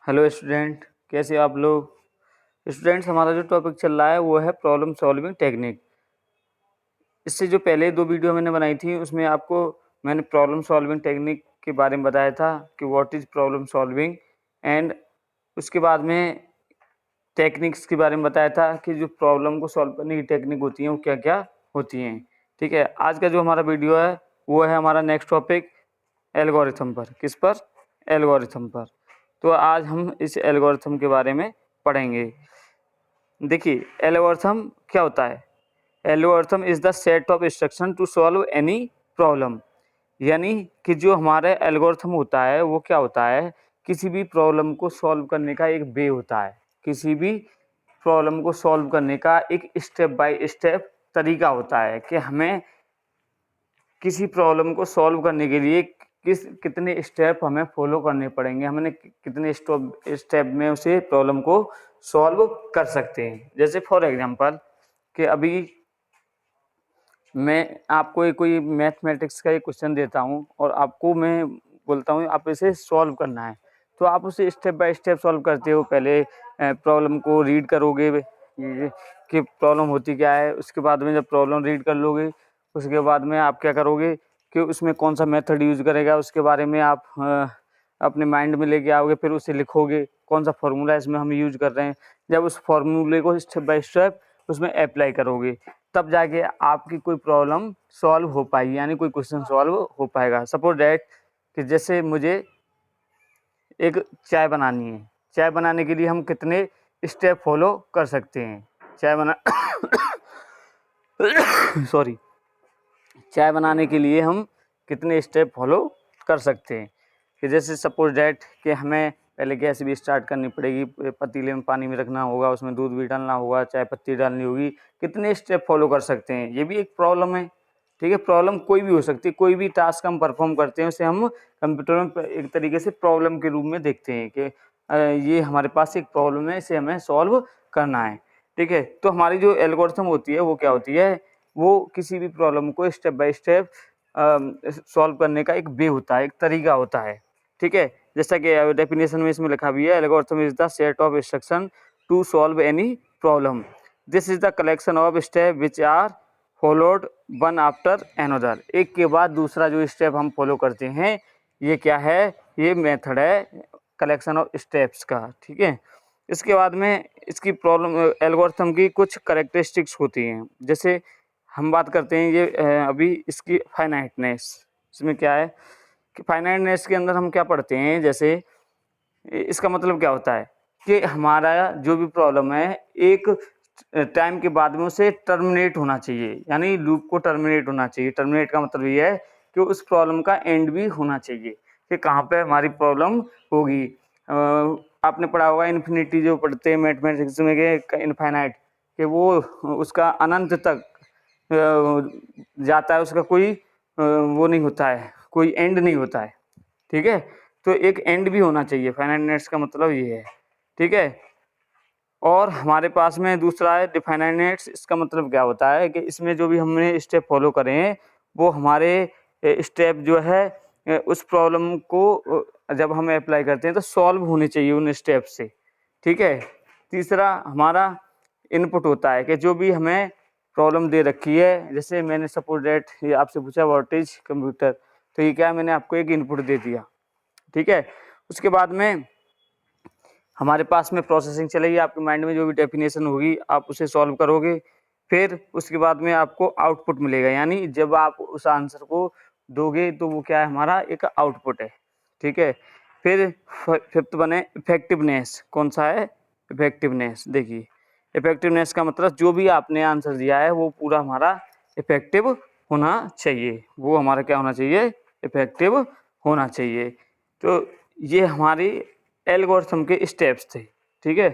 Hello student, कैसे हो आप लोग। स्टूडेंट्स, हमारा जो टॉपिक चल रहा है वो है प्रॉब्लम सॉल्विंग टेक्निक। इससे जो पहले 2 वीडियो मैंने बनाई थी उसमें आपको मैंने प्रॉब्लम सॉल्विंग टेक्निक के बारे में बताया था कि what is problem solving, and उसके बाद में टेक्निक्स के बारे में बताया था कि जो प्रॉब्लम को सॉल्व करने की टेक्निक होती हैं वो क्या क्या होती हैं। ठीक है, आज का जो हमारा वीडियो है वो है हमारा नेक्स्ट टॉपिक एल्गोरिथम पर। किस पर? एल्गोरिथम पर। तो आज हम इस एल्गोरिथम के बारे में पढ़ेंगे। देखिए, एल्गोरिथम क्या होता है। Algorithm is the set of instruction to solve any problem. यानी कि जो हमारा एल्गोरिथम होता है वो क्या होता है, किसी भी प्रॉब्लम को सॉल्व करने का एक वे होता है। किसी भी प्रॉब्लम को सॉल्व करने का एक स्टेप बाय स्टेप तरीका होता है कि हमें किसी प्रॉब्लम को सॉल्व करने के लिए कितने स्टेप हमें फॉलो करने पड़ेंगे, हमने कितने स्टेप में उसे प्रॉब्लम को सॉल्व कर सकते हैं। जैसे फॉर एग्जांपल कि अभी मैं आपको कोई मैथमेटिक्स का एक क्वेश्चन देता हूं और आपको मैं बोलता हूं आप इसे सॉल्व करना है, तो आप उसे स्टेप बाय स्टेप सॉल्व करते हो। पहले प्रॉब्लम को रीड करोगे कि प्रॉब्लम होती क्या है, उसके बाद में जब प्रॉब्लम रीड कर लोगे उसके बाद में आप क्या करोगे कि उसमें कौन सा मेथड यूज करेगा उसके बारे में आप अपने माइंड में लेके आओगे, फिर उसे लिखोगे कौन सा फॉर्मूला इसमें हम यूज कर रहे हैं। जब उस फॉर्मूले को स्टेप बाय स्टेप उसमें अप्लाई करोगे तब जाके आपकी कोई प्रॉब्लम सॉल्व हो पाएगी, यानी कोई क्वेश्चन सॉल्व हो पाएगा। सपोज डैट कि जैसे मुझे एक चाय बनानी है, चाय बनाने के लिए हम कितने स्टेप फॉलो कर सकते हैं। चाय बना सॉरी चाय बनाने के लिए हम कितने स्टेप फॉलो कर सकते हैं कि जैसे सपोज डैट कि हमें पहले गैस भी स्टार्ट करनी पड़ेगी, पतीले में पानी में रखना होगा, उसमें दूध भी डालना होगा, चाय पत्ती डालनी होगी। कितने स्टेप फॉलो कर सकते हैं, ये भी एक प्रॉब्लम है। ठीक है, प्रॉब्लम कोई भी हो सकती है, कोई भी टास्क हम परफॉर्म करते हैं उसे हम कंप्यूटर में एक तरीके से प्रॉब्लम के रूप में देखते हैं कि ये हमारे पास एक प्रॉब्लम है, इसे हमें सॉल्व करना है। ठीक है, तो हमारी जो एल्गोरिथम होती है वो क्या होती है, वो किसी भी प्रॉब्लम को स्टेप बाय स्टेप सॉल्व करने का एक वे होता है, एक तरीका होता है। ठीक है, जैसा कि डेफिनेशन में इसमें लिखा भी है, algorithm is the set of instruction to solve any problem. This is the collection of step which are followed one after another. एक के बाद दूसरा जो स्टेप हम फॉलो करते हैं ये क्या है, ये मेथड है कलेक्शन ऑफ स्टेप्स का। ठीक है, इसके बाद में इसकी प्रॉब्लम एल्गोरिथम की कुछ करेक्टरिस्टिक्स होती हैं। जैसे हम बात करते हैं ये अभी इसकी फाइनाइटनेस। इसमें क्या है कि फाइनाइटनेस के अंदर हम क्या पढ़ते हैं, जैसे इसका मतलब क्या होता है कि हमारा जो भी प्रॉब्लम है एक टाइम के बाद में उसे टर्मिनेट होना चाहिए, यानी लूप को टर्मिनेट होना चाहिए। टर्मिनेट का मतलब ये है कि उस प्रॉब्लम का एंड भी होना चाहिए कि कहाँ पे हमारी प्रॉब्लम होगी। आपने पढ़ा होगा इन्फिनिटी, जो पढ़ते हैं मैथमेटिक्स में के इनफाइनाइट, कि वो उसका अनंत तक जाता है, उसका कोई वो नहीं होता है, कोई एंड नहीं होता है। ठीक है, तो एक एंड भी होना चाहिए, फाइनाइटनेस का मतलब ये है। ठीक है, और हमारे पास में दूसरा है डिफाइनाइटनेस। इसका मतलब क्या होता है कि इसमें जो भी हमने स्टेप फॉलो करे हैं वो हमारे स्टेप जो है उस प्रॉब्लम को जब हम अप्लाई करते हैं तो सॉल्व होने चाहिए उन स्टेप से। ठीक है, तीसरा हमारा इनपुट होता है कि जो भी हमें प्रॉब्लम दे रखी है, जैसे मैंने सपोज डेट ये आपसे पूछा व्हाट इज कंप्यूटर, तो ये क्या है, मैंने आपको एक इनपुट दे दिया। ठीक है, उसके बाद में हमारे पास में प्रोसेसिंग चलेगी, आपके माइंड में जो भी डेफिनेशन होगी आप उसे सॉल्व करोगे, फिर उसके बाद में आपको आउटपुट मिलेगा, यानी जब आप उस आंसर को दोगे तो वो क्या है, हमारा एक आउटपुट है। ठीक है, फिर फिफ्थ बने इफेक्टिवनेस। कौन सा है? इफेक्टिवनेस। देखिए, इफेक्टिवनेस का मतलब जो भी आपने आंसर दिया है वो पूरा हमारा इफेक्टिव होना चाहिए, वो हमारा क्या होना चाहिए, इफेक्टिव होना चाहिए। तो ये हमारी एल्गोरिथम के स्टेप्स थे। ठीक है,